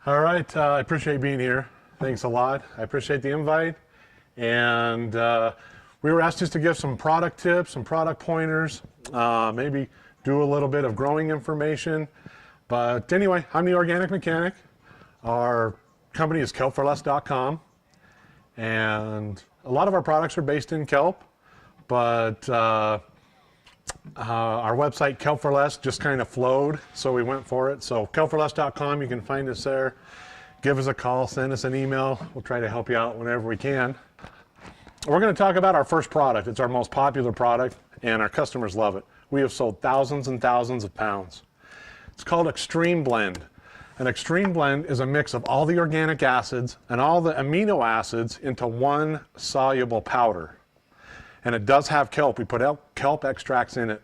All right, I appreciate being here. Thanks a lot. I appreciate the invite. And we were asked just to give some product tips, some product pointers, maybe do a little bit of growing information. But anyway, I'm the Organic Mechanic. Our company is kelpforless.com. And a lot of our products are based in kelp, but our website, Kelp for Less, just kind of flowed, so we went for it. So kelpforless.com, you can find us there. Give us a call, send us an email. We'll try to help you out whenever we can. We're going to talk about our first product. It's our most popular product, and our customers love it. We have sold thousands and thousands of pounds. It's called Extreme Blend. An Extreme Blend is a mix of all the organic acids and all the amino acids into one soluble powder. And it does have kelp. We put kelp extracts in it.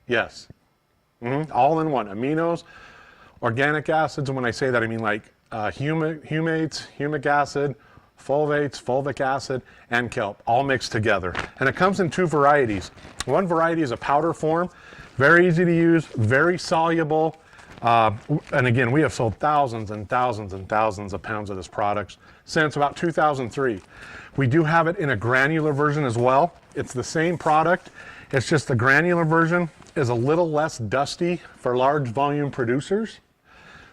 Yes. All in one. Aminos, organic acids, and when I say that I mean like humates, humic acid, fulvates, fulvic acid, and kelp, all mixed together. And it comes in two varieties. One variety is a powder form, very easy to use, very soluble. And again, we have sold thousands and thousands and thousands of pounds of this product since about 2003. We do have it in a granular version as well. It's the same product. It's just the granular version is a little less dusty for large volume producers.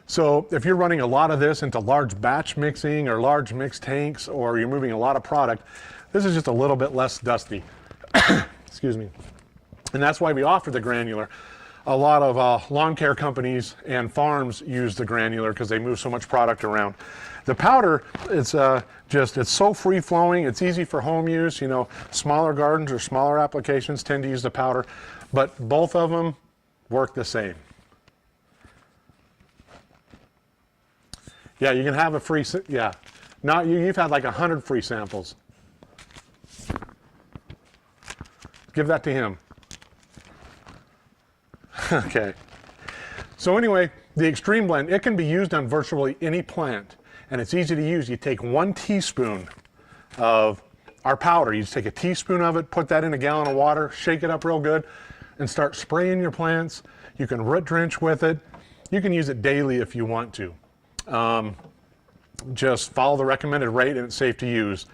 So if you're running a lot of this into large batch mixing or large mixed tanks, or you're moving a lot of product, this is just a little bit less dusty. Excuse me. And that's why we offer the granular. A lot of lawn care companies and farms use the granular because they move so much product around. The powder, it's so free flowing. It's easy for home use. You know, smaller gardens or smaller applications tend to use the powder, but both of them work the same. Yeah, you can have a free, yeah. Now you've had like 100 free samples. Give that to him. Okay. So anyway, the Extreme Blend, it can be used on virtually any plant, and it's easy to use. You take 1 teaspoon of our powder. You just take a teaspoon of it, put that in a gallon of water, shake it up real good, and start spraying your plants. You can root drench with it. You can use it daily if you want to. Just follow the recommended rate, and it's safe to use.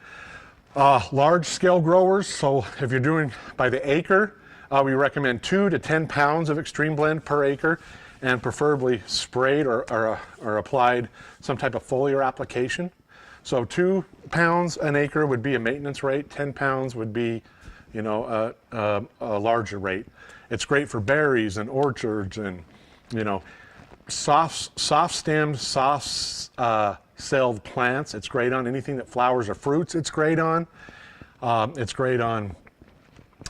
Large scale growers, so if you're doing by the acre, we recommend 2 to 10 pounds of Extreme Blend per acre, and preferably sprayed or applied some type of foliar application. So 2 pounds an acre would be a maintenance rate. 10 pounds would be, you know, a larger rate. It's great for berries and orchards and, you know, soft-stemmed, soft-celled plants. It's great on anything that flowers or fruits. It's great on. It's great on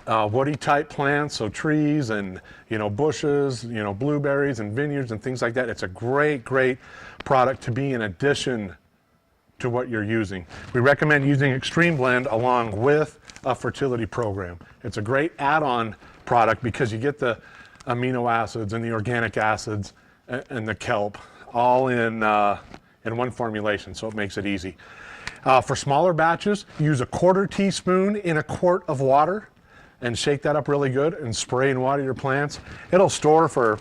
woody type plants, so trees and, you know, bushes, you know, blueberries and vineyards and things like that. It's a great, great product to be in addition to what you're using. We recommend using Extreme Blend along with a fertility program. It's a great add-on product because you get the amino acids and the organic acids and the kelp all in one formulation, so it makes it easy. For smaller batches, use a 1/4 teaspoon in a quart of water and shake that up really good and spray and water your plants. It'll store for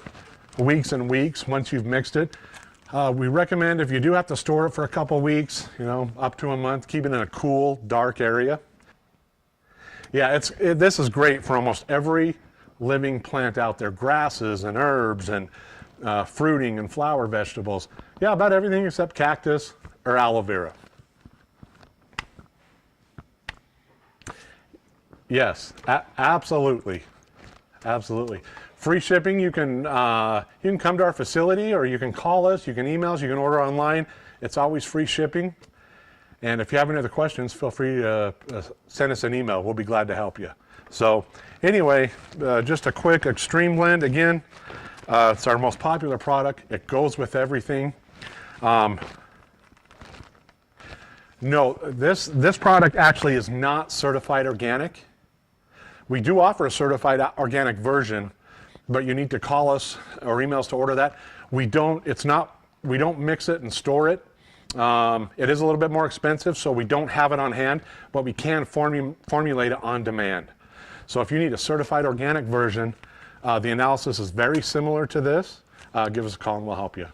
weeks and weeks once you've mixed it. We recommend, if you do have to store it for a couple weeks, you know, up to a month, keep it in a cool, dark area. Yeah, this is great for almost every living plant out there. Grasses and herbs and fruiting and flower vegetables. Yeah, about everything except cactus or aloe vera. Yes, absolutely, absolutely. Free shipping. You can come to our facility, or you can call us. You can email us. You can order online. It's always free shipping. And if you have any other questions, feel free to send us an email. We'll be glad to help you. So anyway, just a quick Extreme Blend again. It's our most popular product. It goes with everything. No, this product actually is not certified organic. We do offer a certified organic version, but you need to call us or email us to order that. We don't mix it and store it. It is a little bit more expensive, so we don't have it on hand, but we can formulate it on demand. So if you need a certified organic version, the analysis is very similar to this. Give us a call and we'll help you.